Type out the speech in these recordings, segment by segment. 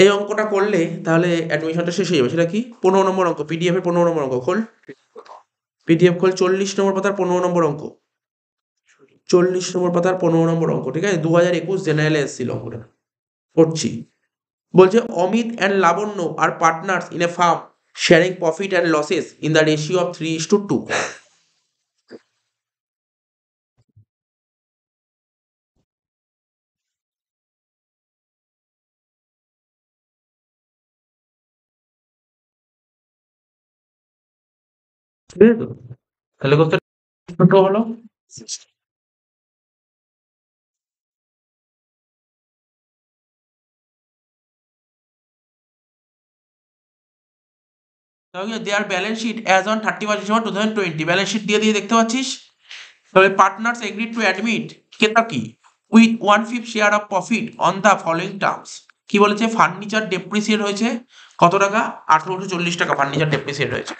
এই অঙ্কটা করলে তাহলে অ্যাডমিশনটা শেষ হয়ে যাবে। সেটা কি? 15 নম্বর অঙ্ক, পিডিএফ এর 15 নম্বর অঙ্ক খোল। পিডিএফ খোল, 40 নম্বর পাতার 15 নম্বর অঙ্ক। 40 নম্বর পাতার 15 নম্বর অঙ্ক, ঠিক আছে? 2021 জেনারেলে এসেছিল অঙ্কটা। পড়ছি। বলছে Amit and Labanya are partners in a firm sharing profit and losses in the ratio of 3:2। ঠিক আছে তো? তাহলে কত ছোট হলো? There balance sheet as on 31 December 2020, balance sheet দিয়ে দিয়ে দেখতে পাচ্ছিস। তবে partners agreed to admit Ketaki with 1/5 share of profit on the following terms. কি বলেছে? ফার্নিচার ডেপ্রিসিয়েট হয়েছে কত টাকা? 1840 টাকা ফার্নিচার ডেপ্রিসিয়েট হয়েছে।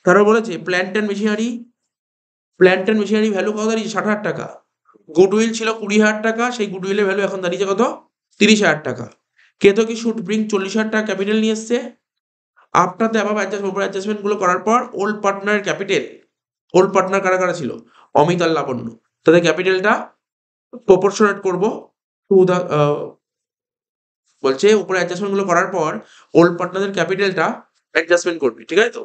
তারপর বলেছে প্ল্যান্ট অ্যান্ড মেশিনারি ভ্যালু কত দাঁড়িয়েছে? 60,000 টাকা। গুডউইল ছিল 20,000 টাকা, সেই গুডউইলের ভ্যালু এখন দাঁড়িয়েছে কত? 30,000 টাকা। কেতকি শুড ব্রিং 40,000 টাকা ক্যাপিটাল নিয়ে এসছে। আফটার দ্য অ্যাবাভ অ্যাডজাস্টমেন্ট গুলো করার পর ওল্ড পার্টনার কারা কারা ছিল? অমিত আর লাবণ্য। তাদের ক্যাপিটালটা প্রপোর্শনেট করব টু দ্য, বলছে উপরে অ্যাডজাস্টমেন্ট গুলো করার পর ওল্ড পার্টনারদের ক্যাপিটালটা অ্যাডজাস্টমেন্ট করবি, ঠিক আছে তো?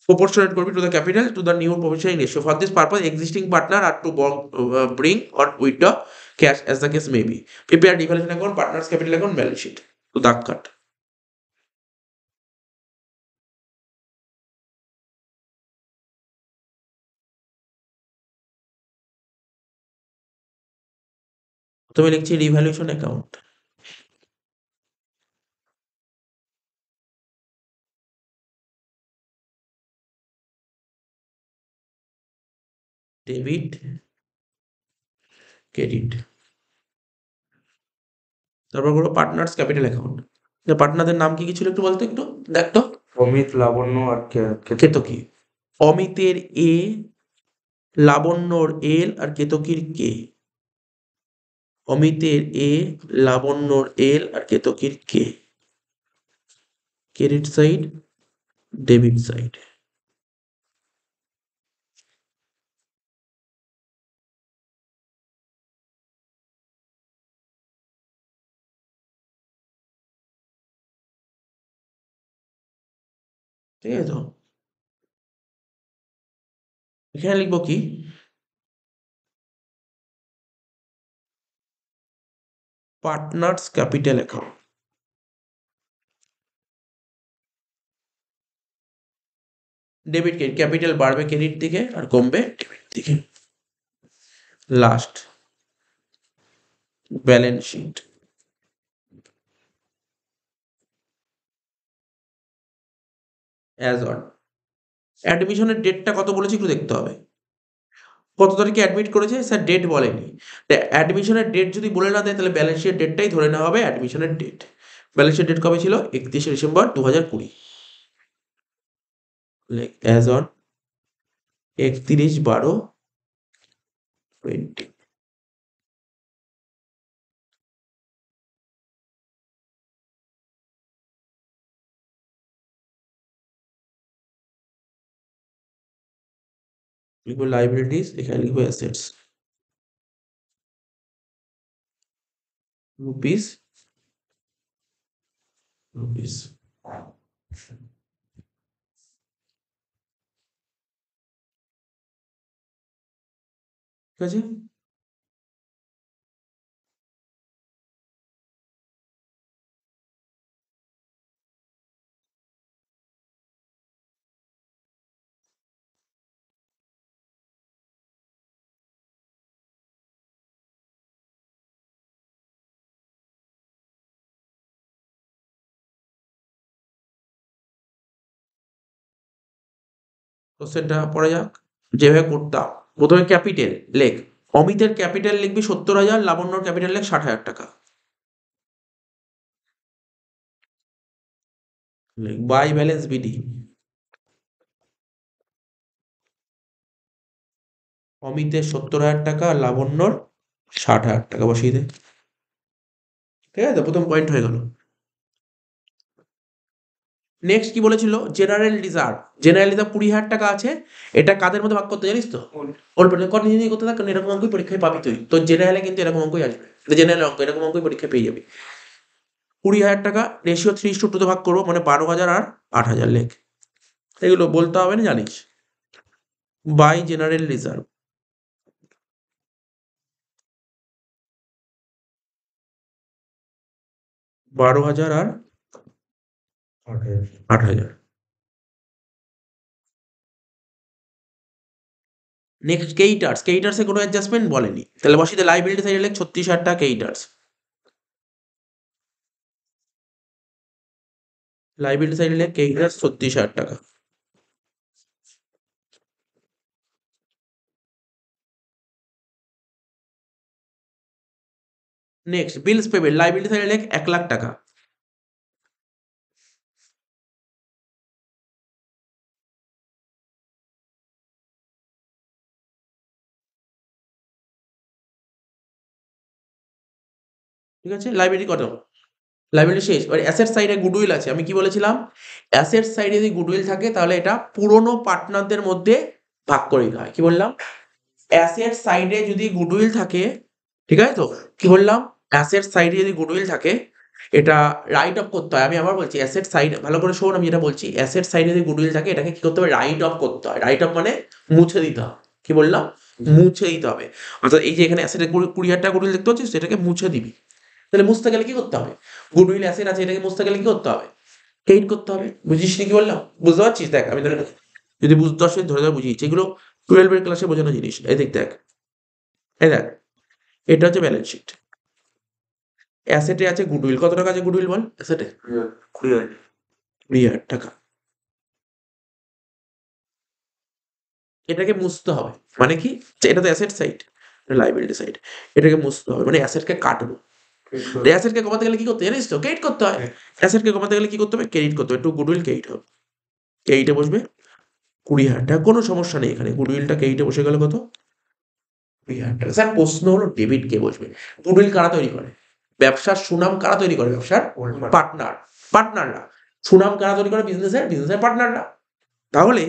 প্রপোর্শনেট করবি to the capital to the new professional ratio. For this purpose existing partner are to bring or withdraw cash as the case may be. Prepare devaluation account, partners capital account, balance sheet. তো দাগ কাট। প্রথমে লিখছি revaluation account. Debit, credit. তারপর করবো partners capital account. পার্টনারদের নাম কি কি ছিল একটু বলতো, একটু দেখ তো। অমিত, লাবণ্য আর কেতকী। অমিতের এ, লাবণ্যর এল আর কেতকীর কে। অমিতের এ, লাবণ্যর এল আর কেতকীর K. Credit side, debit side. ঠিক আছে তো? এখানে লিখবো কি? Partners capital account. Debit credit, capital বাড়বে ক্রেডিট দিকে আর কমবে ডেবিট দিকে। Last, balance sheet as on. অ্যাডমিশনের ডেটটা কত বলেছে একটু দেখতে হবে। কত তারিখে অ্যাডমিট করেছে স্যার? ডেট বলেনি। অ্যাডমিশনের ডেট যদি বলে না দেয় তাহলে ব্যালেন্স শিটের ডেটটাই ধরে নেওয়া হবে অ্যাডমিশনের ডেট। ব্যালেন্স শিট ডেট কবে ছিল? 31শে ডিসেম্বর 2020। As on 31/12/20। লিখবো লাইবিলিটিস, এখানে লিখবো অ্যাসেটস, রুপিস রুপিস। ঠিক আছে? কোশ্চেনটা পড়া যাক। যেভাবে করতাম, প্রথমে ক্যাপিটাল লেখ। অমিতের ক্যাপিটাল লিখবি 70,000, লাবণ্যর ক্যাপিটাল লেখ 60,000 টাকা। By balance BD. অমিতের 70,000 টাকা, লাবণ্যর 60,000 টাকা বসিয়ে দে। ঠিক আছে, প্রথম পয়েন্ট হয়ে গেল। নেক্সট কি বলেছিল, জেনারেল রিজার্ভ। জেনারেল রিজার্ভ 20,000 টাকা আছে, এটা কাদের মধ্যে ভাগ করতে জানিস তো? অল্প নিজে করতে থাক, কারণ এরকম অঙ্কই পরীক্ষায় পাবি তুই। তো জেনারেলে কিন্তু এরকম অঙ্কই আসবে, জেনারেল অঙ্ক এরকম অঙ্কই পরীক্ষায় পেয়ে যাবি। 20,000 টাকা রেশিও 3:2 ভাগ করবো, মানে 12,000 আর 8,000 লেখ। এগুলো বলতে হবে না, জানিস। বাই জেনারেল রিজার্ভ, 12,000 আর 8,000। নেক্সট কেইটার্স, কেইটার্সে কোনো অ্যাডজাস্টমেন্ট বলেনি, তাহলে বসিতে লাইবিলিটি সাইডে লেখ 36,000 টাকা কেইটার্স। লাইবিলিটি সাইডে লেখ কেইটার্স 36,000 টাকা। নেক্সট বিলস পেমেন্ট, লাইবিলিটি সাইডে লেখ 1,00,000 টাকা। ঠিক আছে, লাইবিলিটি কত? লাইবিলিটি শেষ। এবার অ্যাসেট সাইডে গুডউইল আছে, আমি কি বলেছিলাম, অ্যাসেট সাইডে যদি গুডউইল থাকে তাহলে এটা পুরনো পার্টনারদের মধ্যে ভাগ করে দিতে হয়। কি বললাম, অ্যাসেট সাইডে যদি গুডউইল থাকে, ঠিক আছে তো, কি বললাম, অ্যাসেট সাইডে যদি গুডউইল থাকে এটা রাইট অফ করতে হয়। আমি আবার বলছি, অ্যাসেট সাইড ভালো করে শোন, আমি যেটা বলছি, অ্যাসেট সাইডে যদি গুডউইল থাকে এটাকে কি করতে হবে, রাইট অফ করতে হয়। রাইট অফ মানে মুছে দিতে হবে। কি বললাম, মুছে দিতে হবে। অর্থাৎ এই যে এখানে অ্যাসেটের 20,000 টাকা গুডউইল দেখতে পাচ্ছিস, সেটাকে মুছে দিবি। তাহলে মুছতে গেলে কি করতে হবে, গুডউইল অ্যাসেট আছে, এটাকে মুছতে গেলে কি করতে হবে, ক্রেডিট করতে হবে। বুঝিস নি কি বললাম, বুঝতে পারছিস? দেখ আমি ধরে, যদি বুঝতে পারছিস ধরে ধরে বুঝিয়েছি, এগুলো 12 এর ক্লাসে বোঝানো জিনিস। এই দেখ দেখ, এই দেখ, এটা হচ্ছে ব্যালেন্স শিট। অ্যাসেটে আছে গুডউইল, কত টাকা আছে গুডউইল বল অ্যাসেটে? 20,000 টাকা। এটাকে মুছতে হবে, মানে কি, যে এটা তো অ্যাসেট সাইড, লাইবিলিটি সাইড, এটাকে মুছতে হবে, মানে অ্যাসেটকে কাটবো। অ্যাসেটকে কমাতে গেলে কি করতে জানিস তো, ক্রেডিট করতে হয়। অ্যাসেটকে কমাতে গেলে কি করতে হবে, ক্রেডিট করতে হবে। একটু গুডউইল ক্রেডিট হবে, ক্রেডিটে বসবে 20,000 টাকা, কোনো সমস্যা নেই এখানে। গুডউইলটা ক্রেডিটে বসে গেল কত, 20,000 টাকা। স্যার প্রশ্ন হলো ডেবিট কে বসবে? গুডউইল কারা তৈরি করে? ব্যবসার সুনাম কারা তৈরি করে? ব্যবসার পার্টনার, পার্টনাররা। সুনাম কারা তৈরি করে? বিজনেসের, বিজনেসের পার্টনাররা। তাহলে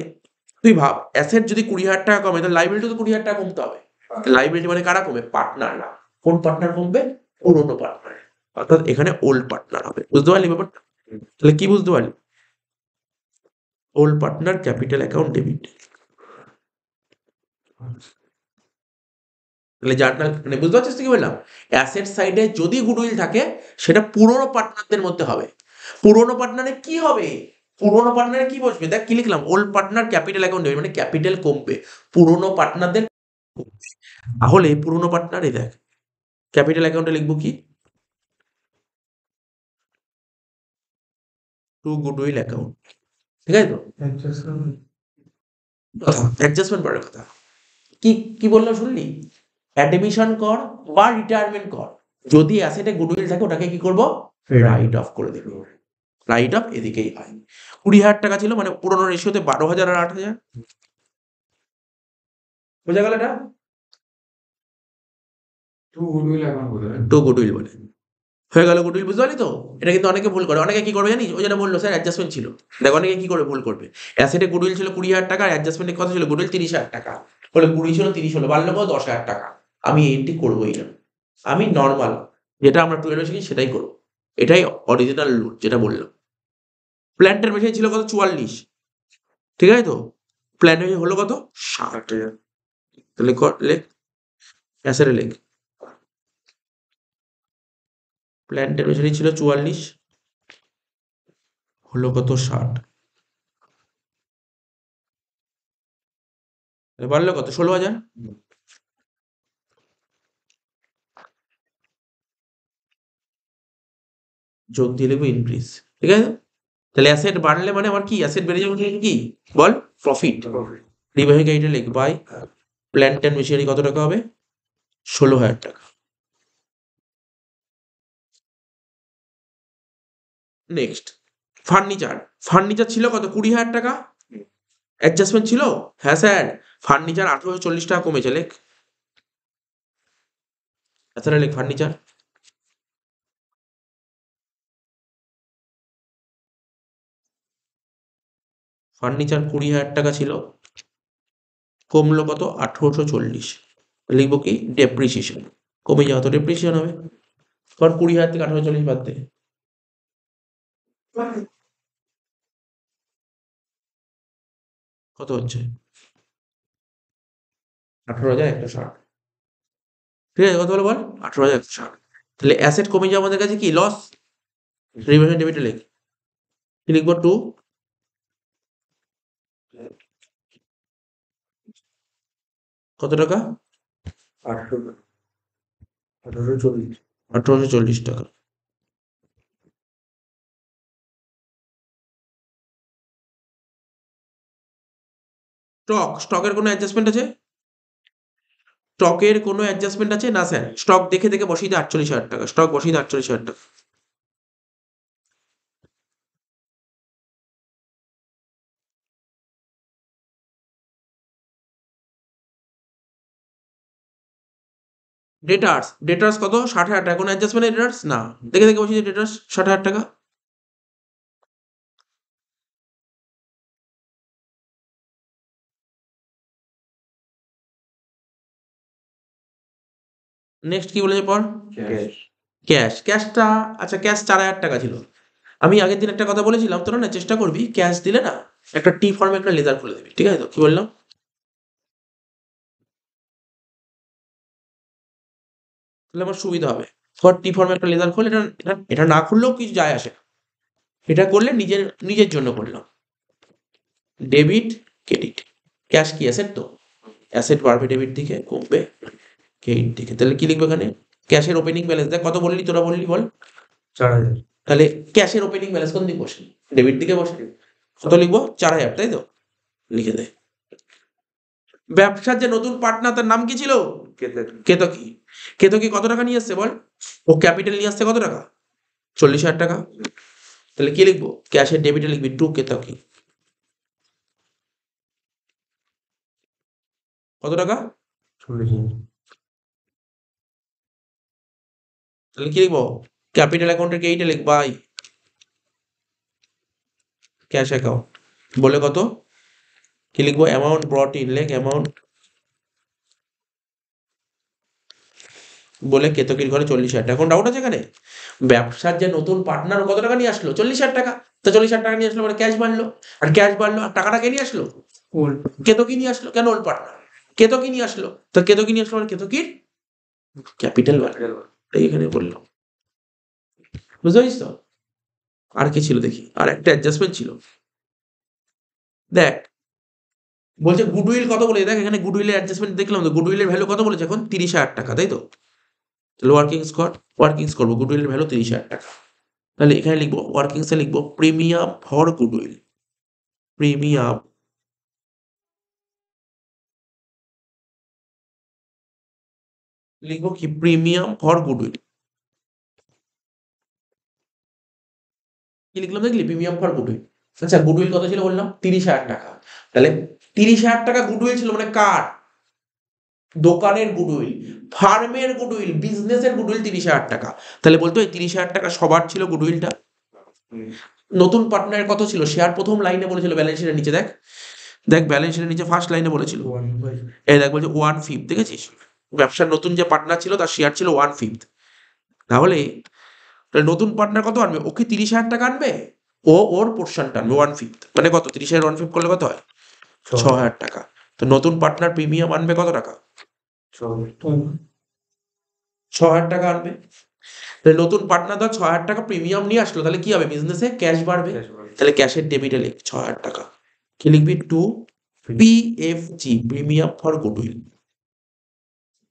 তুই ভাব, অ্যাসেট যদি 20,000 টাকা কমে, তাহলে লাইবিলিটি তো 20,000 টাকা কমতে হবে। লাইবিলিটি মানে কারা কমে? পার্টনাররা। কোন পার্টনার কমবে? পুরনো পার্টনার, অর্থাৎ এখানে ওল্ড পার্টনার হবে। বুঝতে পারলি ব্যাপারটা? তাহলে কি বুঝতে পারলি, old partner capital account debit. তাহলে জার্নাল, মানে বুঝতে পারছিস কি বললাম, অ্যাসেট সাইডে যদি গুডউইল থাকে সেটা পুরনো পার্টনারদের মধ্যে হবে। পুরনো পার্টনারে কি হবে, পুরনো পার্টনারে কি বসবে, দেখ কি লিখলাম, old partner capital account debit, মানে ক্যাপিটাল কমবে, পুরনো পার্টনারদের কমবে। তাহলে পুরনো পার্টনারে দেখ, ক্যাপিটাল অ্যাকাউন্টে লিখবো কি, টু গুডউইল অ্যাকাউন্ট। ঠিক আছে তো, অ্যাডজাস্টমেন্ট পরের কথা। কি কি বললাম শুনলি, অ্যাডমিশন কর বা রিটায়ারমেন্ট কর, যদি অ্যাসেটে গুডউইল থাকে ওটাকে কি করব, রাইট অফ করে দেব। রাইট অফ এদিকেই হয়। 20,000 টাকা ছিল, মানে পুরোনো রেশিওতে 12,000 আর 8,000। বোঝা গেল এটা, টু গুডউইল বলে। হয়ে গেল গুডউইল, বুঝতে পারলি তো? এটা কিন্তু অনেকে ভুল করে। অনেকে কি করবে জানিস, ওই যেটা বললো স্যার অ্যাডজাস্টমেন্ট ছিল, দেখ অনেকে কি করে ভুল করবে, অ্যাসেটে গুডউইল ছিল 20,000 টাকা, আর অ্যাডজাস্টমেন্টে কত ছিল, গুডউইল 30,000 টাকা, বলে 20 ছিল 30 হলো, বাড়লো কত, 10,000 টাকা। আমি এন্ট্রি করবোই না, আমি নর্মাল যেটা আমরা 12 শিখি সেটাই করবো। এটাই অরিজিনাল রুল যেটা বললাম। প্ল্যান্টের মেশিন ছিল কত, 44, ঠিক আছে তো, প্ল্যান্টের মেশিন হলো কত, 60,000। তাহলে লেখ, অ্যাসেটে লেখ, প্ল্যান্টের মেশিন ছিল 44, হলো কত, 60, বাড়লো কত, 16,000। যোগ দিয়ে লিখবো ইনক্রিজ। ঠিক আছে, তাহলে অ্যাসেট বাড়লে মানে আমার কি, অ্যাসেট বেড়ে যাবে, কি বল, প্রফিট। নির্বাহী গাড়িটা লিখ, বাই প্ল্যান্ট অ্যান্ড মেশিনারি কত টাকা হবে, 16,000 টাকা। নেক্সট ফার্নিচার, ফার্নিচার ছিল কত, 20,000 টাকা, অ্যাডজাস্টমেন্ট ছিল, হ্যাঁ স্যার, ফার্নিচার 1840 টাকা কমেছে, লেখ তাছাড়া লেখ ফার্নিচার ফার্নিচার 20,000 টাকা ছিল, কমলো কত? 1840। লিখবো কি? ডেপ্রিসিয়েশন। কমে যাওয়া তো ডেপ্রিসিয়েশন হবে, কারণ 20,000 থেকে 1840 বাদ দে। কত হচ্ছে? 18,160। ঠিক আছে, কত হলো বল? 18,160। তাহলে অ্যাসেট কমে যাওয়া আমাদের কাছে কি লস? রিভার্সন ডেবিটে লিখ, কি লিখবো? 2 কত টাকা? 1840 টাকা। স্টকের কোনো অ্যাডজাস্টমেন্ট আছে? স্টকের কোনো অ্যাডজাস্টমেন্ট আছে না স্যার? স্টক দেখে দেখে বসিয়ে দিই 48,000 টাকা, স্টক বসিয়ে দিই 48,000 টাকা। ডেটার্স কত? 60,000 টাকা। কোনো অ্যাডজাস্টমেন্ট ডেটার্স না, দেখে দেখে বসিয়ে দিই ডেটার্স 60,000 টাকা। নেক্সট কি বলেছে পর? ক্যাশটা, আচ্ছা ক্যাশ 4,000 টাকা ছিল। আমি আগের দিন একটা কথা বলেছিলাম তোরা না, চেষ্টা করবি ক্যাশ দিলে না একটা টি ফর্মে একটা লেজার খুলে দিবি, ঠিক আছে তো? কি বললাম? তাহলে আমার সুবিধা হবে। ধর টি ফর্মে একটা লেজার খুলে, এটা না খুললেও কিছু যায় আসে না। এটা করলে নিজের নিজের জন্য করলাম। ডেবিট ক্রেডিট, ক্যাশ কি অ্যাসেট তো? অ্যাসেট বাড়বে ডেবিট দিকে, কমবে ক্রেডিট দিকে। তাহলে কি লিখবে এখানে? ক্যাশের ওপেনিং ব্যালেন্স দেখ কত বললি, তোরা বললি বল? 4,000। তাহলে ক্যাশের ওপেনিং ব্যালেন্স কোন দিকে বসে? ডেবিট দিকে বসে। কত লিখবো? 4,000, তাই তো? লিখে দে। ব্যবসার যে নতুন পার্টনার তার নাম কি ছিল? কেতকী। কেতকী কত টাকা নিয়ে আসছে বল? ও ক্যাপিটাল নিয়ে আসছে কত টাকা? 40,000 টাকা। তাহলে কি লিখবো? ক্যাশের ডেবিটে লিখবি 2 কেতকী। কত টাকা? 40,000। তাহলে কি লিখবো? ক্যাপিটাল অ্যাকাউন্টের ক্রেডিটে লিখ বাই ক্যাশ অ্যাকাউন্ট। বলে কত? কি লিখবো? অ্যামাউন্ট ব্রট ইন, লেখ অ্যামাউন্ট বলে কেতকীর ঘরে 40,000 টাকা। এখন ডাউট আছে এখানে? ব্যবসার যে নতুন পার্টনার কত টাকা নিয়ে আসলো? 40,000 টাকা। তো 40,000 টাকা নিয়ে আসলো মানে ক্যাশ বাড়লো, আর ক্যাশ বাড়লো আর টাকাটা কে নিয়ে আসলো? কেতকী নিয়ে আসলো। কেন? ওল্ড পার্টনার কেতকী নিয়ে আসলো। তো কেতকী নিয়ে আসলো মানে কেতকীর ক্যাপিটাল বাড়লো, তাই এখানে বললাম। বুঝতে পারছিস তো? আর কি ছিল দেখি, আর একটা অ্যাডজাস্টমেন্ট ছিল দেখ। বলছে গুডউইল কত বলে, দেখ এখানে গুডউইলের অ্যাডজাস্টমেন্ট দেখলাম তো। গুডউইলের ভ্যালু কত বলেছে এখন? 30,000 টাকা, তাই তো? তাহলে ওয়ার্কিংস করবো, গুডউইলের ভ্যালু 30,000 টাকা। তাহলে এখানে লিখবো ওয়ার্কিংসে লিখবো প্রিমিয়াম ফর গুডউইল। প্রিমিয়াম লিখবো কি? Premium for goodwill. কি লিখলাম দেখলি? Premium for goodwill. আচ্ছা গুডউইল কত ছিল বললাম? 30,000 টাকা। তাহলে 30,000 টাকা গুডউইল ছিল মানে কার? দোকানের গুডউইল, ফার্মের গুডউইল, বিজনেসের গুডউইল 30,000 টাকা। তাহলে বলতো এই 30,000 টাকা সবার ছিল গুডউইলটা। নতুন পার্টনারের কত ছিল? শেয়ার প্রথম লাইনে বলেছিল ব্যালেন্স শিটের নিচে, দেখ দেখ ব্যালেন্স শিটের নিচে ফার্স্ট লাইনে বলেছিল। এই দেখ বলছে 1/5, দেখেছিস? ব্যবসার নতুন যে পার্টনার ছিল তার শেয়ার ছিল 1/5। তাহলে নতুন পার্টনার কত আনবে? ওকে 30,000 টাকা আনবে, ও ওর পোর্শনটা আনবে 1/5, মানে কত? 30,000 1/5 করলে কত হয়? 6,000 টাকা। তো নতুন পার্টনার প্রিমিয়াম আনবে কত টাকা? 6,000 টাকা আনবে। তাহলে নতুন পার্টনার ধর 6,000 টাকা প্রিমিয়াম নিয়ে আসলো, তাহলে কি হবে? বিজনেসে ক্যাশ বাড়বে। তাহলে ক্যাশের ডেবিটে লিখ 6,000 টাকা। কি লিখবি? 2 পিএফজি, প্রিমিয়াম ফর গুডউইল।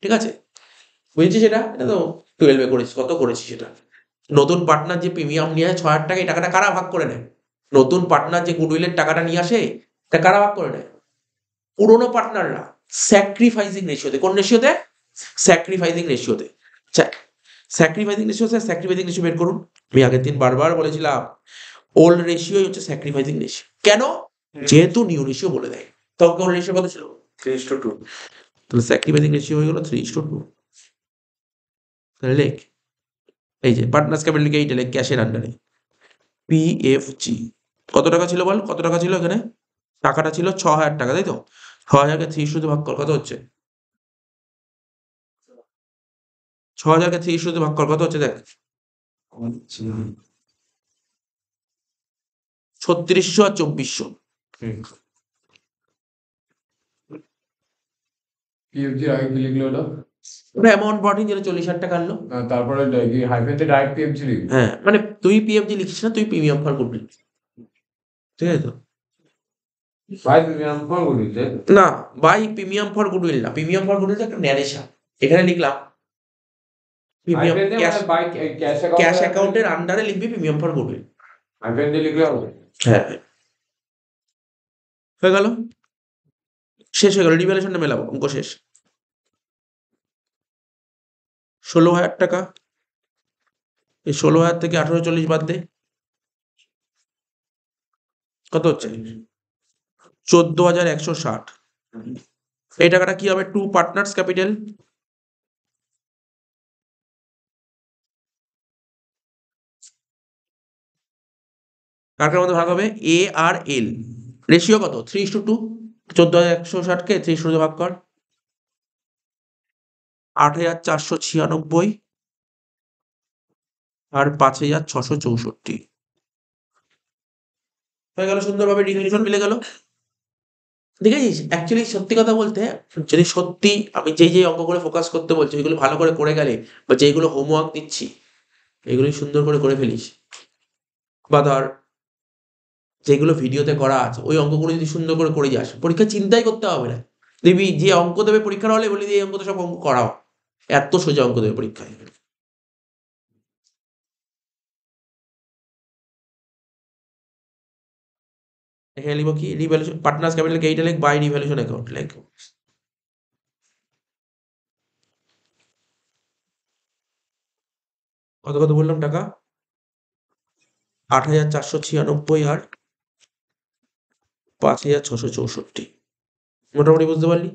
ঠিক আছে? বুঝেছিস সেটা? এটা তো 12 এ করেছিস। কত করেছিস সেটা? নতুন পার্টনার যে প্রিমিয়াম নিয়ে আসে 6,000 টাকা, এই টাকাটা কারা ভাগ করে নেয়? নতুন পার্টনার যে গুডউইলের টাকাটা নিয়ে আসে, এটা কারা ভাগ করে নেয়? পুরোনো পার্টনাররা। স্যাক্রিফাইসিং রেশিওতে। কোন রেশিওতে? স্যাক্রিফাইসিং রেশিওতে। Sacrificing ratio, sir sacrificing ratio বের করুন। আমি আগের দিন বারবার বলেছিলাম ওল্ড রেশিওই হচ্ছে স্যাক্রিফাইসিং রেশিও। কেন? যেহেতু নিউ রেশিও বলে দেয়। তখন ওল্ড রেশিও কত ছিল? 3:2। তাহলে স্যাক্রিফাইসিং রেশিও হয়ে গেল 3:2। তাহলে লেখ, এই যে পার্টনার্স ক্যাপিটাল এইটা লেখ ক্যাশের আন্ডারে পিএফজি। কত টাকা ছিল বল? কত টাকা ছিল এখানে? টাকাটা ছিল ৬,০০০ টাকা, তাই তো? ৬,০০০কে 3 ভাগ কর, কত হচ্ছে? ৬,০০০কে 3 ভাগ কর, কত হচ্ছে দেখ? ৩৬০০ আর ২৪০০। পিএফজি আগে কি লিখলো ওটা? ওটা অ্যামাউন্ট বডিং যেটা ৪০,০০০ টাকা আনলো। তারপরে কি হাইফেনতে ডাইরেক্ট পিএফজি লিখবি? হ্যাঁ, মানে তুই পিএফজি লিখিস না, তুই প্রিমিয়াম ফর গুডউইল। ঠিক আছে তো? ভাই তুমি আমি ফোন করি যে না, বাই প্রিমিয়াম ফর গুডউইল না, প্রিমিয়াম ফর গুডউইল একটা ন্যারেশন। এখানে লিখলাম প্রিমিয়াম হাইফেনতে ক্যাশ, মানে বাই ক্যাশ ক্যাশ অ্যাকাউন্টের আন্ডারে লিখবি প্রিমিয়াম ফর গুডউইল। হাইফেনতে লিখলে হবে? হ্যাঁ, হয়ে গেল, শেষ হয়ে গেল, রিভ্যালুয়েশনটা মেলাবো, অঙ্ক শেষ। ১৬,০০০ টাকা, এই ১৬,০০০ থেকে ১৮40 বাদ দে, কত হচ্ছে? ১৪,১৬০। এই টাকাটা কি হবে? To partners capital. কার কার মধ্যে ভাগ হবে? এ আর এল। রেশিও কত? 3:2। ১৪,১৬০কে 3 ভাগ কর, ৮,৪৯৬ আর ৫,৬৬৪। হয়ে গেল, সুন্দরভাবে রিভিশন মিলে গেল। দেখেছিস, অ্যাকচুয়ালি সত্যি কথা বলতে, যদি সত্যি আমি যেই অঙ্কগুলো ফোকাস করতে বলছি ওইগুলো ভালো করে করে গেলে, বা যেইগুলো হোমওয়ার্ক দিচ্ছি এগুলোই সুন্দর করে করে ফেলিস, বা ধর যেগুলো ভিডিওতে করা আছে ওই অঙ্কগুলো যদি সুন্দর করে করে যাস, পরীক্ষা চিন্তাই করতে হবে না। দেখবি যে অঙ্ক দেবে পরীক্ষার হলে বলি, এই অঙ্ক তো সব অঙ্ক করাও, এত সোজা অঙ্ক দেবে পরীক্ষায়। এখানে লিখবো কি? রিভ্যালুয়েশন পার্টনার্স ক্যাপিটাল কে এইটা লিখ, বাই রিভ্যালুয়েশন অ্যাকাউন্ট লিখ। কত কত বললাম টাকা? ৮,৪৯৬ আর ৫,৬৬৪। মোটামুটি বুঝতে পারলি?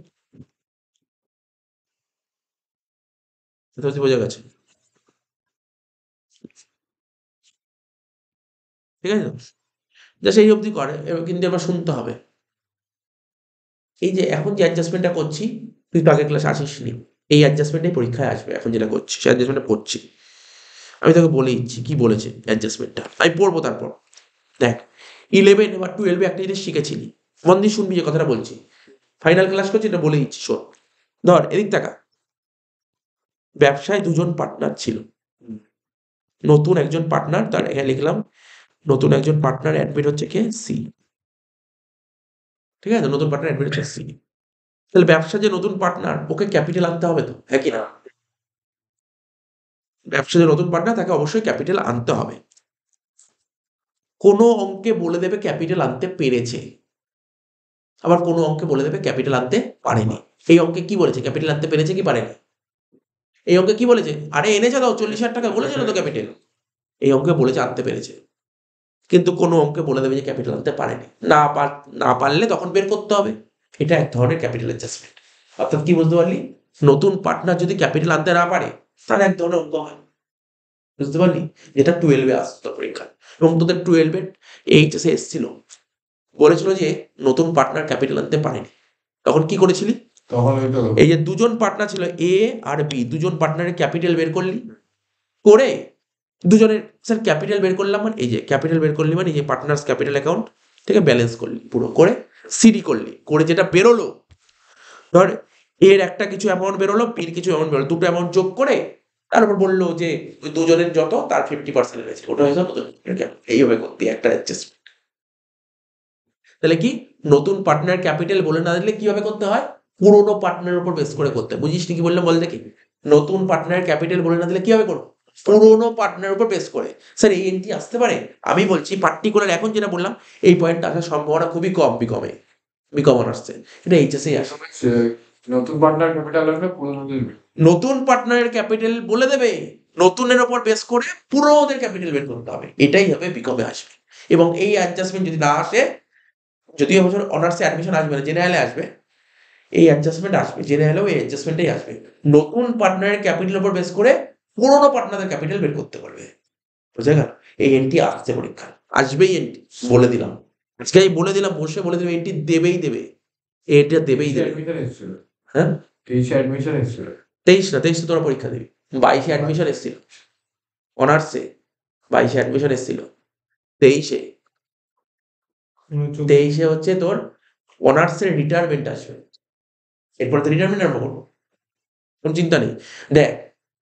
এটা তো বোঝা গেছে, ঠিক আছে তো? জাস্ট এই অবধি করে, এবার কিন্তু এবার শুনতে হবে। এই যে এখন যে অ্যাডজাস্টমেন্টটা করছি, তুই তো আগের ক্লাসে আসিসনি, এই অ্যাডজাস্টমেন্টটাই পরীক্ষায় আসবে। এখন যেটা করছি সেই অ্যাডজাস্টমেন্টটা পড়ছি, আমি তোকে বলে দিচ্ছি কি বলেছে অ্যাডজাস্টমেন্টটা, আমি পড়বো তারপর। দেখ, 11 বা 12 একটা জিনিস শিখেছিলি, মন দিয়ে শুনবি যে কথাটা বলছি, ফাইনাল ক্লাস করছি, এটা বলে দিচ্ছি শোন। ধর এদিক টাকা, ব্যবসায় দুজন পার্টনার ছিল, নতুন একজন পার্টনার, তার এখানে লিখলাম নতুন একজন পার্টনার অ্যাডমিট হচ্ছে কে? সি। ঠিক আছে, নতুন পার্টনার অ্যাডমিট হচ্ছে সি। তাহলে ব্যবসা যে নতুন পার্টনার, ওকে ক্যাপিটাল আনতে হবে তো, হ্যাঁ কি না? ব্যবসা যে নতুন পার্টনার তাকে অবশ্যই ক্যাপিটাল আনতে হবে। কোনো অঙ্কে বলে দেবে ক্যাপিটাল আনতে পেরেছে, আবার কোনো অঙ্কে বলে দেবে ক্যাপিটাল আনতে পারেনি। এই অঙ্কে কি বলেছে? ক্যাপিটাল আনতে পেরেছে কি পারেনি? এই অঙ্কে কি বলেছে? আরে এনেছে দাও ৪০,০০০ টাকা, বলেছে না তো ক্যাপিটাল। এই অঙ্কে বলেছে আনতে পেরেছে, কিন্তু কোনো অঙ্কে বলে দেবে যে ক্যাপিটাল আনতে পারেনি। না পারলে তখন বের করতে হবে। এটা এক ধরনের ক্যাপিটাল অ্যাডজাস্টমেন্ট। অর্থাৎ কি বুঝতে পারলি? নতুন পার্টনার যদি ক্যাপিটাল আনতে না পারে, তাহলে এক ধরনের অঙ্ক হয়। বুঝতে পারলি? যেটা 12 আসতো পরীক্ষায়, এবং তোদের 12 এইচএসে এসেছিল, বলেছিল যে নতুন পার্টনার ক্যাপিটাল আনতে পারেনি। তখন কি করেছিলি? তখন এই যে দুজন পার্টনার ছিল এ আর বি, দুজন পার্টনারের ক্যাপিটাল বের করলি, করে দুজনের স্যার ক্যাপিটাল বের করলাম, মানে এই যে ক্যাপিটাল বের করলি, মানে এই যে পার্টনার্স ক্যাপিটাল অ্যাকাউন্ট থেকে ব্যালেন্স করলি পুরো, করে সিডি করলি, করে যেটা বেরোলো, ধর এর একটা কিছু অ্যামাউন্ট বেরোলো, বির কিছু অ্যামাউন্ট বেরোলো, দুটো অ্যামাউন্ট যোগ করে তারপর বললো যে ওই দুজনের যত তার 50% রয়েছে, ওটা হয়ে যাবে এইভাবে করতে একটা অ্যাডজাস্টমেন্ট। তাহলে কি, নতুন পার্টনার ক্যাপিটাল বলে না দিলে কিভাবে করতে হয়? পুরোনো পার্টনারের উপর বেস করে করতে হয়। বুঝিস কি বললাম বল দেখি? নতুন পার্টনার ক্যাপিটাল বলে না দিলে কিভাবে করবো? পুরোনো পার্টনারের উপর বেস করে। স্যার এই এন্ট্রি আসতে পারে? আমি বলছি পার্টিকুলার এখন যেটা বললাম এই পয়েন্টটা আসার সম্ভাবনা খুবই কম বিকমে, বিকম আসছে, এটা এইচএসেই আসে। নতুন পার্টনার ক্যাপিটাল লাগবে পুরনো দিবে। নতুন পার্টনারের ক্যাপিটাল বলে দেবে, নতুনের ওপর বেস করে পুরোনোদের ক্যাপিটাল বের করতে হবে, এটাই হবে বিকমে আসবে। এবং এই অ্যাডজাস্টমেন্ট যদি না আসে, যদিও এবছর অনার্সে অ্যাডমিশন আসবে না, জেনারেলে আসবে, এই অ্যাডজাস্টমেন্ট আসবে, জেনারেলেও এই অ্যাডজাস্টমেন্টই আসবে। নতুন পার্টনারের ক্যাপিটালের উপর বেস করে পুরোনো পার্টনারের ক্যাপিটাল বের করতে পারবে। বুঝা গেল? এই এন্ট্রি আসছে পরীক্ষায়, আসবেই এন্ট্রি, বলে দিলাম। আজকে আমি বলে দিলাম, বসে বলে দিলাম এটি দেবেই দেবে, এটা দেবেই দেবে। অ্যাডমিশন এসেছিল, হ্যাঁ 23 অ্যাডমিশন এসেছিল। 23 তোরা পরীক্ষা দিবি, 22 অ্যাডমিশন এসেছিল অনার্সে, 22 অ্যাডমিশন এসেছিল, 23 হচ্ছে তোর অনার্সের রিটায়ারমেন্ট আসবে, এরপরে তো রিটায়ারমেন্ট আরম্ভ করবো, কোনো চিন্তা নেই। দেখ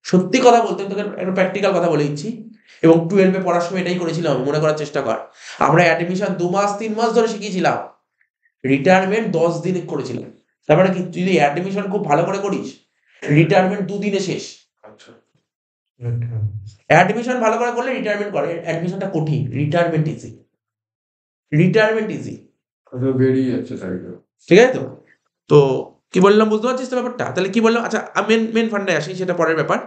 সত্যি কথা বলতে তোকে একটা প্র্যাকটিক্যাল কথা বলে দিচ্ছি, এবং 12-এ পড়ার সময় এটাই করেছিলাম, মনে করার চেষ্টা কর। আমরা অ্যাডমিশন 2 মাস 3 মাস ধরে শিখিয়েছিলাম, রিটায়ারমেন্ট 10 দিনে করেছিলাম। তার মানে কি, তুই যদি অ্যাডমিশন খুব ভালো করে করিস, রিটায়ারমেন্ট 2 দিনে শেষ। আচ্ছা, অ্যাডমিশন ভালো করে করলে রিটায়ারমেন্ট করে, অ্যাডমিশনটা কঠিন, রিটায়ারমেন্ট ইজি, রিটায়ারমেন্ট ইজি, কত বেরিয়ে যাচ্ছে তারিখে। ঠিক আছে তো? তো কি বললাম বুঝতে পারছিস তো ব্যাপারটা? তাহলে কি বললাম, আচ্ছা মেন ফান্ডে আসি, সেটা পরের ব্যাপার।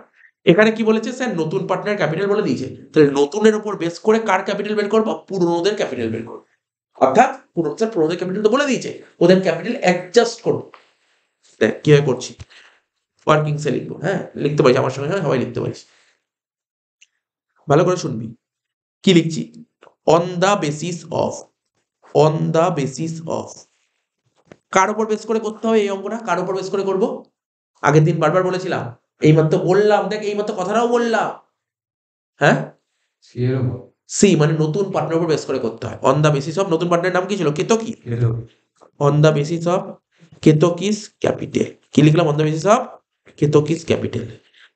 এখানে কি বলেছে স্যার, নতুন পার্টনার ক্যাপিটাল বলে দিয়েছে, তাহলে নতুনের উপর বেস করে কার ক্যাপিটাল বের করবো, পুরনোদের ক্যাপিটাল বের করবো। অর্থাৎ পুরনোদের ক্যাপিটাল তো বলে দিয়েছে, ওদের ক্যাপিটাল অ্যাডজাস্ট করবো। দেখ কিভাবে করছি, ওয়ার্কিং সে লিখবো, হ্যাঁ লিখতে পারিস, আমার সঙ্গে সবাই লিখতে পারিস, ভালো করে শুনবি কি লিখছি। On the basis of, on the basis of, কার উপর বেস করে করতে হবে এই অঙ্কটা, কার উপর বেস করে করব? আগের দিন বারবার বলেছিলাম, এইমাত্র বললাম, দেখ এইমাত্র কথাটাও বললাম, হ্যাঁ সি এর উপর। সি মানে নতুন পার্টনার উপর বেস করে করতে হয়। অন দা বেসিস অফ, নতুন পার্টনারের নাম কি ছিল, কেতকী। এলো। On the basis of Ketaki's capital, কি লিখলাম, on the basis of Ketaki's capital.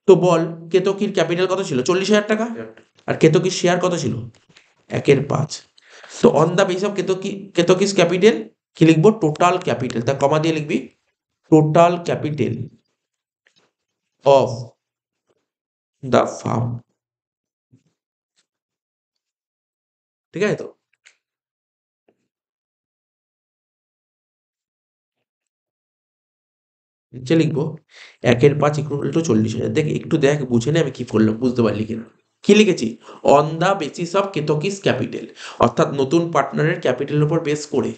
তো বল কেতকির ক্যাপিটাল কত ছিল, 40,000 টাকা, আর কেতকির শেয়ার কত ছিল, 1/5। তো on the basis of Ketaki's capital কি লিখবো, টোটাল ক্যাপিটাল, তা কমা দিয়ে লিখবি total capital of the firm, ঠিক আছে তো? নিচে লিখবো 1/5 ইকুয়াল টু 40,000। দেখ একটু দেখ বুঝে নে আমি কি করলাম, বুঝতে পারলি কিনা। কি লিখেছি, on the basis of Ketaki's capital, অর্থাৎ নতুন পার্টনারের ক্যাপিটালের উপর বেস করে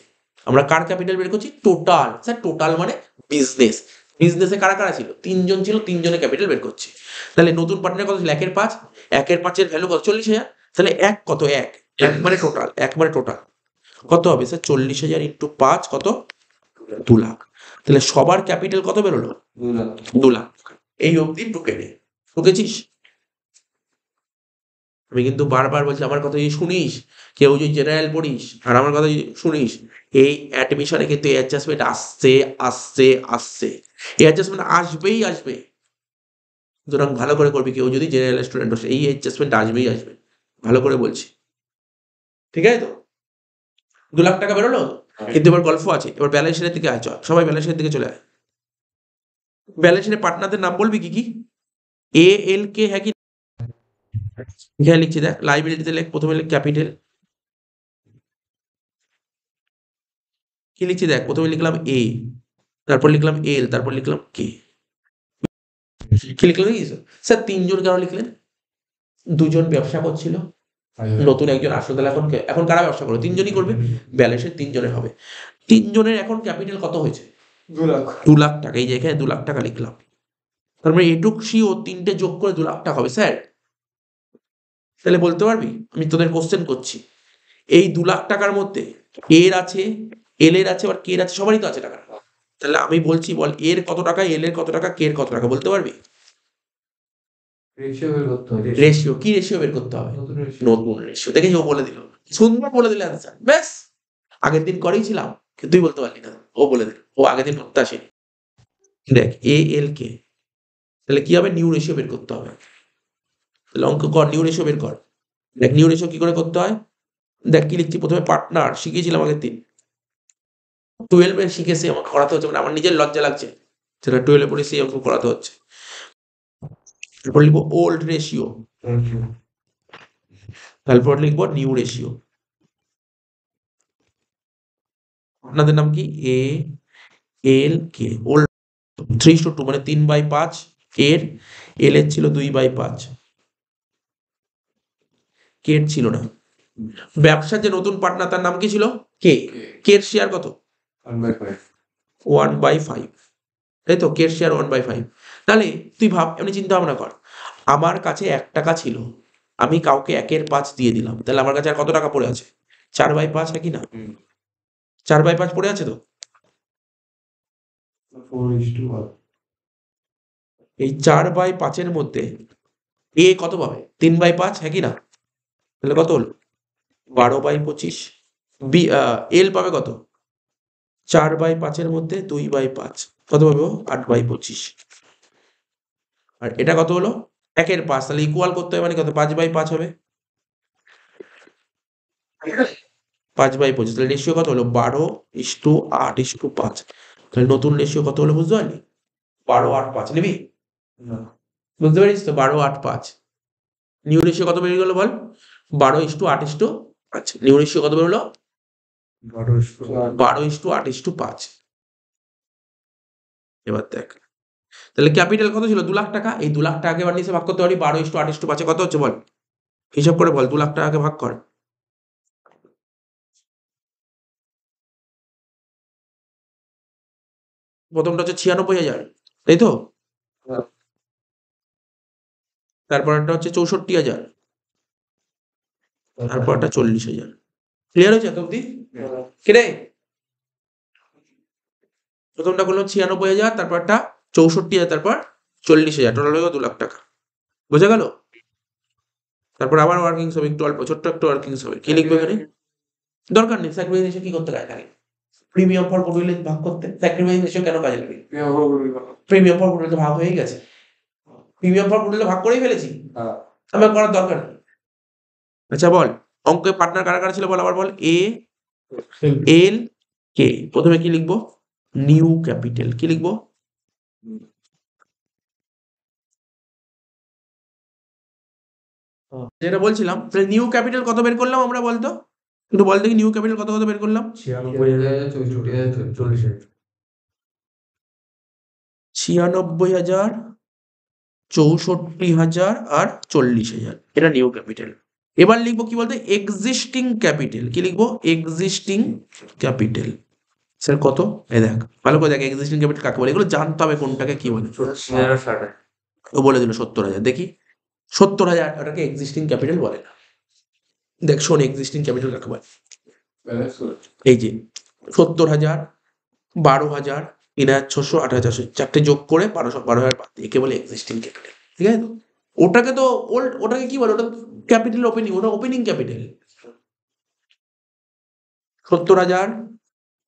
আমরা কার ক্যাপিটাল বের করছি, টোটাল। স্যার টোটাল মানে বিজনেস, বিজনেসে কারা কারা ছিল, 3 জন ছিল, 3 জনের ক্যাপিটাল বের করছি। তাহলে নতুন পার্টনার কত ছিল, 1/5, 1/5 ভ্যালু কত, 40,000। তাহলে এক কত, এক মানে টোটাল, এক মানে টোটাল কত হবে স্যার, 40,000 ইন্টু 5 কত, 2 লাখ। তাহলে সবার ক্যাপিটাল কত বেরোলো, 2 লাখ। 2 লাখ। এই অবধি টুকে নে, টুকেছিস? আমি কিন্তু বারবার বলছি, আমার কথা যদি শুনিস, কেউ যদি জেনারেল পড়িস আর আমার কথা যদি শুনিস, এই অ্যাডমিশনে কিন্তু এই অ্যাডজাস্টমেন্ট আসছে আসছে আসছে, এই অ্যাডজাস্টমেন্ট আসবেই আসবে। সুতরাং ভালো করে করবি, কেউ যদি জেনারেল স্টুডেন্ট হচ্ছে, এই অ্যাডজাস্টমেন্ট আসবেই আসবে, ভালো করে বলছি, ঠিক আছে তো? 2 লাখ টাকা বেরোলো, কিন্তু এবার গল্প আছে, এবার ব্যালেন্স শিটের দিকে আয়, চল সবাই ব্যালেন্স শিটের দিকে চলে আয়। ব্যালেন্স শিটের পার্টনারদের নাম বলবি কি কি, এ এল কে, হ্যাঁ কি, এখানে লিখছি দেখ, লাইবিলিটিতে লেখ, প্রথমে লেখ ক্যাপিটাল, কি লিখছি দেখ, প্রথমে লিখলাম এ, তারপর লিখলাম এল, তারপর লিখলাম কে, কি লিখলাম দেখিস? স্যার 3 জন কেন লিখলেন, 2 জন ব্যবসা করছিল, নতুন একজন আসলে, এখন কারা ব্যবসা করবে, 3 জনই করবে, ব্যালেন্সের 3 জনের হবে। 3 জনের এখন ক্যাপিটাল কত হয়েছে, 2 লাখ। 2 লাখ টাকা। এই যে এখানে 2 লাখ টাকা লিখলাম, তার মানে এটুক সি ও 3টে যোগ করে 2 লাখ টাকা হবে স্যার। তাহলে বলতে পারবি, আমি তোদের কোশ্চেন করছি, এই 2 লাখ টাকার মধ্যে এর আছে, এল এর আছে, আবার কে এর আছে, সবারই তো আছে টাকা। তাহলে আমি বলছি, বল এর কত টাকা, এল এর কত টাকা, কে এর কত টাকা, বলতে পারবি? রেশিও বের করতে হবে। রেশিও, কি রেশিও বের করতে হবে, নতুন রেশিও। নতুন রেশিও। দেখেছি ও বলে দিল, সুন্দর বলে দিলে আনসার, ব্যাস। আগের দিন করেই ছিলাম, কিন্তু তুই বলতে পারলি না, ও বলে দিল, ও আগের দিন পড়তে আসেনি। দেখ এ এল কে, তাহলে কি হবে, নিউ রেশিও বের করতে হবে। তাহলে অঙ্ক কর, নিউ রেশিও বের কর। দেখ নিউ রেশিও কি করে করতে হয়, দেখ কি লিখছি, প্রথমে পার্টনার শিখিয়েছিলাম আগের দিন, 12 শিখেছি, আমার করাতে হচ্ছে, মানে আমার নিজের লজ্জা লাগছে, সেটা 12 পড়ে সেই অঙ্ক করাতে হচ্ছে। তারপর লিখবো ওল্ড রেশিও, তারপর লিখবো নিউ রেশিও। আপনাদের নাম কি, এ এল কে, ওল্ড 3:2 মানে 3/5 এর, এল এর ছিল 2/5, কে এর ছিল না। ব্যবসার যে নতুন পার্টনার তার নাম কি ছিল, কে, কে এর শেয়ার কত, 1/5। 1/5, তাই তো, কে এর শেয়ার 1/5। তাহলে তুই ভাব, এমনি চিন্তা ভাবনা কর, আমার কাছে 1 টাকা ছিল, আমি কাউকে 1/5 দিয়ে দিলাম, তাহলে আমার কাছে আর কত টাকা পড়ে আছে, 4/5 একই না? 4/5 পড়ে আছে তো? 4:1। এই 4/5 এর মধ্যে এ কত পাবে? 3/5 একই না? তাহলে কত হলো? 12/25। এল পাবে কত? 4/5 এর মধ্যে 2/5 কত পাবে ও? 8/25। আর এটা কত হলো? 1/5, তাহলে ইকুয়াল করতে হবে মানে কত? 5/5 হবে। 5/25, তাহলে রেশিও কত হলো? 12:8:5। তাহলে নতুন রেশিও কত হলো বুঝতে পারলি? 12:8:5 নিবি? বুঝতে পারিস তো? 12:8:5। নিউ রেশিও কত বেরিয়ে গেল বল? 12:8:5। নিউ রেশিও কত বেরোলো? 12:8:5। এবার দেখ, তাহলে ক্যাপিটাল কত ছিল? 2 লাখ টাকা। এই 2 লাখ টাকাকে এবার নিচে ভাগ করতে পারি 12:8:5 কত হচ্ছে বল? হিসাব করে বল, 2 লাখ টাকাকে ভাগ কর। প্রথমটা হচ্ছে 96,000, তাই তো? তারপরটা হচ্ছে 64,000, তারপরটা 40,000। ক্লিয়ার হয়েছে এত অব্দি? কিরে, প্রথমটা করলো 96,000, তারপরটা 64,000, তারপর 40,000, টোটাল হয়ে গেল 2 লাখ টাকা। বোঝা গেল? তারপর আবার ওয়ার্কিংস হবে, একটু অল্প ছোট্ট একটা ওয়ার্কিংস হবে। কি লিখবে এখানে? দরকার নেই স্যাক্রিফাইস রেশিও কি করতে কাজে লাগে? প্রিমিয়াম ফর গুডউইল ভাগ করতে স্যাক্রিফাইস রেশিও কেন কাজে লাগে? প্রিমিয়াম ফর গুডউইল তো ভাগ হয়ে গেছে। প্রিমিয়াম ফর গুডউইল ভাগ করেই ফেলেছি, আমার করার দরকার নেই। আচ্ছা বল, অঙ্কে পার্টনার কারা কারা ছিল বল, আবার বল। এ, এল, কে। প্রথমে কি লিখবো? New capital. কি লিখবো? যেটা বলছিলাম, তাহলে নিউ ক্যাপিটাল কত বের করলাম আমরা বলতো? একটু বল দেখি, নিউ ক্যাপিটাল কত কত বের করলাম? 96,000, 64,000 আর 40,000, এটা নিউ ক্যাপিটাল। এবার লিখবো কি বলতো? Existing capital. কি লিখবো? Existing capital. স্যার কত? এই দেখ, ভালো করে দেখ, এক্সিস্টিং ক্যাপিটাল কাকে বলে, এগুলো জানতে হবে কোনটাকে কি বলে। ও বলে দিল 70,000, দেখি 70,000, ওটাকে এক্সিস্টিং ক্যাপিটাল বলে না। দেখ শোন, এক্সিস্টিং ক্যাপিটাল কাকে বলে? এই যে 70,000, 12,000, 3,600, 8,400, চারটে যোগ করে 12,000 বাদ দিয়ে, একে বলে এক্সিস্টিং ক্যাপিটাল। ঠিক আছে তো? ওটাকে তো ওটাকে কি বলে? ওটা ক্যাপিটাল ওপেনিং, ওটা ওপেনিং ক্যাপিটাল। 70,000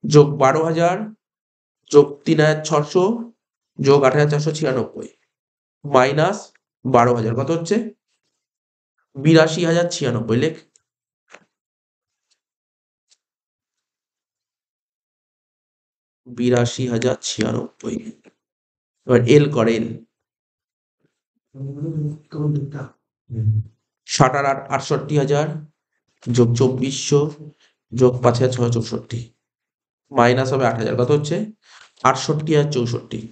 যোগ 12,000 যোগ 3,600 যোগ 8,496 মাইনাস 12,000 কত হচ্ছে? 82,096 লেখ। 82,096। এবার এল করে, এল 68,000 যোগ 2,400 যোগ 5,664 মাইনাস হবে 8,000 কত হচ্ছে? 68,064।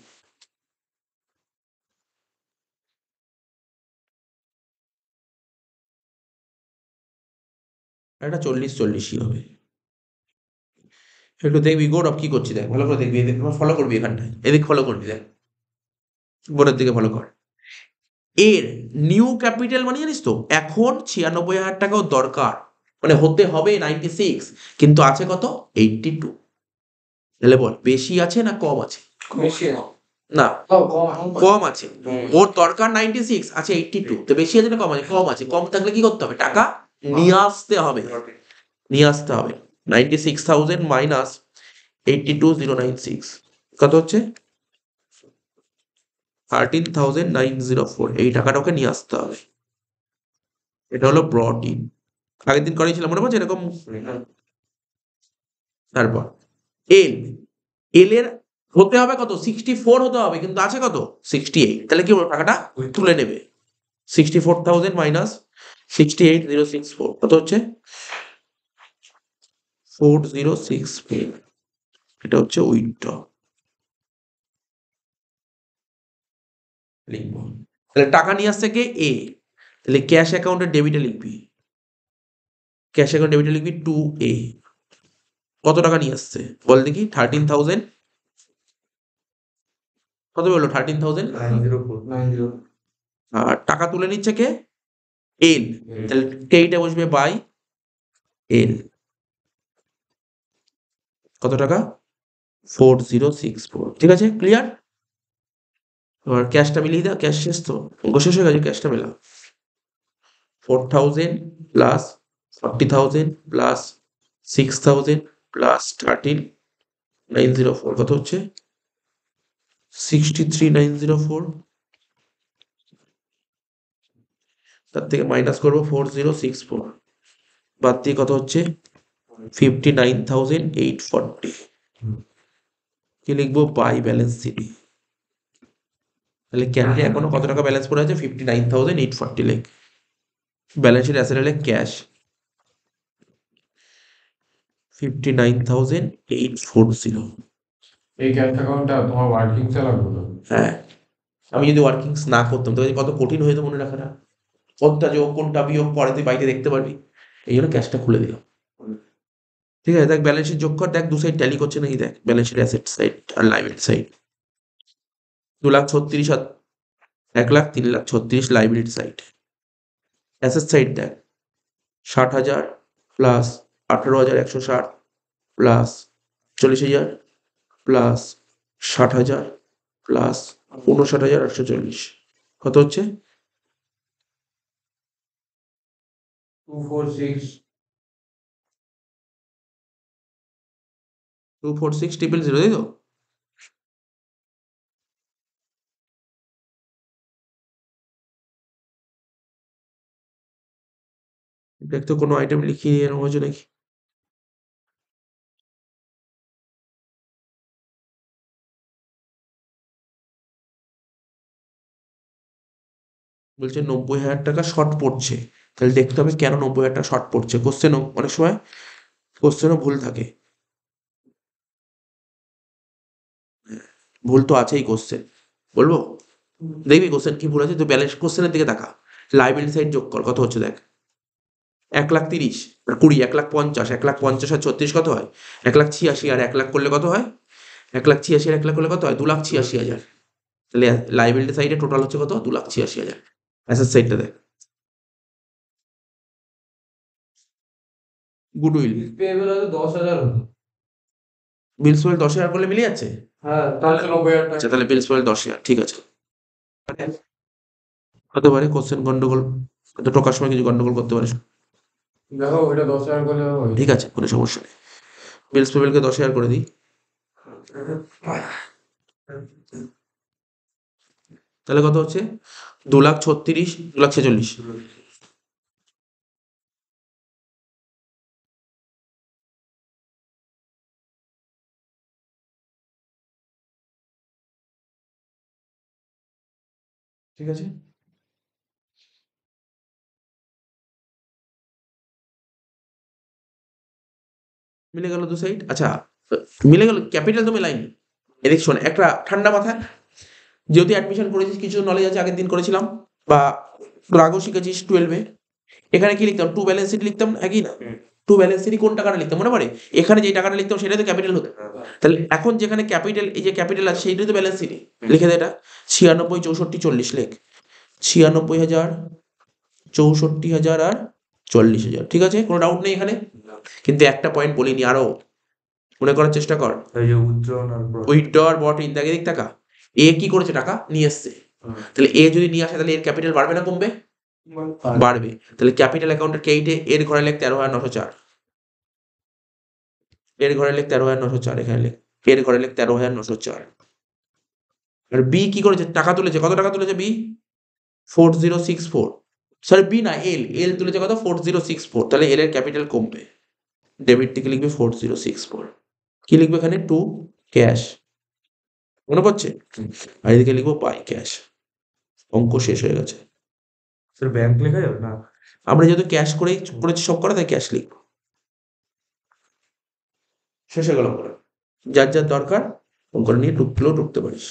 এটা 40-40ই হবে। একটু দেখবি গৌরব কি করছি, দেখ ভালো করে দেখবি, এদিকে ফলো করবি, এখানটায় এদিক ফলো করবি, দেখ বোর্ডের দিকে ফলো কর। এর নিউ ক্যাপিটাল মানে জানিস তো, এখন 96,000 টাকাও দরকার, মানে হতে হবে 96, কিন্তু আছে কত? 82। তাহলে বল বেশি আছে না কম আছে? না, কম আছে। ওর দরকার 96, আছে 82, তো বেশি আছে না কম আছে? কম আছে। কম থাকলে কি করতে হবে? টাকা নিয়ে আসতে হবে, নিয়ে আসতে হবে। 96,000 মাইনাস 82,096 কত হচ্ছে? 13,904। এই টাকাটা ওকে নিয়ে আসতে হবে। এটা হলো ব্রট ইন। আগের দিন করেছিলাম মনে পড়ছে এরকম। তারপর এল, এল এর হতে হবে কত? 64 হতে হবে, কিন্তু আছে কত? 68। তাহলে কি হলো? টাকাটা তুলে নেবে। 64,000 মাইনাস 68,064 কত হচ্ছে? 4064। এটা হচ্ছে উইথড্র। লিখবো, তাহলে টাকা নিয়ে আসছে কে? এ। তাহলে ক্যাশ অ্যাকাউন্টের ডেবিটে লিখবি, ক্যাশ অ্যাকাউন্ট ডেবিটে লিখবি 2A। কত টাকা নিয়ে আসছে বল দেখি? 13,000। কত বললো? 13,000। আর টাকা তুলে নিচ্ছে কে? এল। তাহলে কেইটা বসবে বাই এল। কত টাকা? 4064, ঠিক আছে, ক্লিয়ার? এবার ক্যাশটা মিলিয়ে দাও, ক্যাশ শেষ তো, অঙ্ক শেষ হয়ে গেছে, ক্যাশটা মেলা। 4000 প্লাস 40,000 প্লাস 6000 প্লাস 13904 কত হচ্ছে? 63904। তার থেকে মাইনাস করবো 4064, বাদ দিয়ে কত হচ্ছে? 59,840। কি লিখবো? By balance sheet. তাহলে ক্যাশে এখনো কত টাকা ব্যালেন্স পড়ে আছে? 59,840 লেখ। ব্যালেন্স শিট অ্যাসেট হলে ক্যাশ 59,840। এই ক্যাশ অ্যাকাউন্টটা তোমার ওয়ার্কিং চালাবো না? হ্যাঁ, আমি যদি ওয়ার্কিংস না করতাম তাহলে কত কঠিন হয়ে যেত মনে রাখাটা। কোনটা যোগ কোনটা বিয়োগ পরে তুই বাইরে দেখতে পারবি। এই জন্য ক্যাশটা খুলে দিলাম। ঠিক আছে, দেখ ব্যালেন্স শিট যোগ কর, দেখ দু সাইড ট্যালি করছে নাকি, দেখ ব্যালেন্স শিট অ্যাসেট সাইড আর লাইবিলিটি সাইড। 2,36,000 আর 1,03,36,000 লাইবিলিটি সাইড। অ্যাসেট সাইড দেখ 60,000 প্লাস 18,160 প্লাস 40,000 প্লাস 60,000 প্লাস 59,840 কত হচ্ছে? 246 246,000, তাই তো? দেখ তো কোনো আইটেম লিখিয়ে এরকম হয়েছে নাকি। বলছে 90,000 টাকা শর্ট পড়ছে, তাহলে দেখতে হবে কেন 90,000 টাকা শর্ট পড়ছে। কোশ্চেনও অনেক সময় কোশ্চেনও ভুল থাকে, ভুল তো আছেই কোশ্চেন, বলবো দেখবি কোশ্চেন কি ভুল আছে। তো ব্যালেন্স কোশ্চেনের দিকে তাকা, লাইবিলিটি সাইড যোগ কর, কত হচ্ছে দেখ। 1,30,000 আর 20, 1,50,000, 1,50,000 আর 36 কত হয়? 1,86,000 আর 1,00,000 করলে কত হয়? 1,86,000 আর 1,00,000 করলে কত হয়? 2,86,000। তাহলে লাইবিলিটি সাইডে টোটাল হচ্ছে কত? 2,86,000। অ্যাসেট সাইডটা দেখ, গুডউইল পেয়েবল হয়তো 10,000 হতো। বিলস পেবল 10,000 করলে মিলে যাচ্ছে। হ্যাঁ, তাহলে 90,000 আচ্ছা, টাকা। তাহলে বিলস পেবল 10,000, ঠিক আছে। হতে পারে কোশ্চেন গন্ডগোল, তো টোকার সময় কিছু গন্ডগোল করতে পারে। দেখো ওইটা 10,000 করলে হবে। ঠিক আছে, কোনো সমস্যা নেই। বিলস পেবলকে 10,000 করে দিই, তাহলে কত হচ্ছে? 2,36,000, 2,46,000। ঠিক আছে, মিলে গেল দু সাইড। আচ্ছা, মিলে গেল, ক্যাপিটাল তো মেলাইনি। এদিক শোন, একটা ঠান্ডা মাথায়, যেহেতু অ্যাডমিশন করেছিস কিছু নলেজ আছে, আগের দিন করেছিলাম বা তোর আগেও শিখেছিস 12-এ। এখানে কি লিখতাম? টু ব্যালেন্স শিট লিখতাম, একই না? টু ব্যালেন্স শিটই কোন টাকাটা লিখতাম মনে পড়ে? এখানে যে টাকাটা লিখতাম সেটাই তো ক্যাপিটাল হতো। তাহলে এখন যেখানে ক্যাপিটাল, এই যে ক্যাপিটাল আছে সেইটাই তো ব্যালেন্স শিটে লিখে দে। এটা 96, 64, 40 লেখ। 96,000, 64,000 আর 40,000, ঠিক আছে, কোনো ডাউট নেই এখানে। কিন্তু একটা পয়েন্ট বলিনি, আরো মনে করার চেষ্টা কর। এই যে উজ্জ্বল আর উইথড্র আর বট ইন, দেখে দিক টাকা। এ কি করেছে? টাকা নিয়ে এসছে। তাহলে এ যদি নিয়ে আসে তাহলে এর ক্যাপিটাল বাড়বে না কমবে? বাড়বে। তাহলে ক্যাপিটাল অ্যাকাউন্টের কেইটে এর ঘরে লেখ 13,904, এর ঘরে লেখ 13,904, এখানে লেখ এর ঘরে লেখ 13,904। আর বি কি করেছে? টাকা তুলেছে, কত টাকা তুলেছে বি? 4064। সরি বি না, এল তুলেছে কত? 4064। তাহলে এল এর ক্যাপিটাল কমবে, ডেবিট থেকে লিখবে 4064। কি লিখবে এখানে? টু ক্যাশ, মনে পড়ছে? আর এদিকে লিখবো বাই ক্যাশ। অঙ্ক শেষ হয়ে গেছে। স্যার ব্যাংক লেখা যাবে না? আমরা যেহেতু ক্যাশ করেই করেছি সব করা, তাই ক্যাশ লিখবো। শেষ হয়ে গেল অঙ্কটা। যার যার দরকার অঙ্কটা নিয়ে ঢুকলেও ঢুকতে পারিস।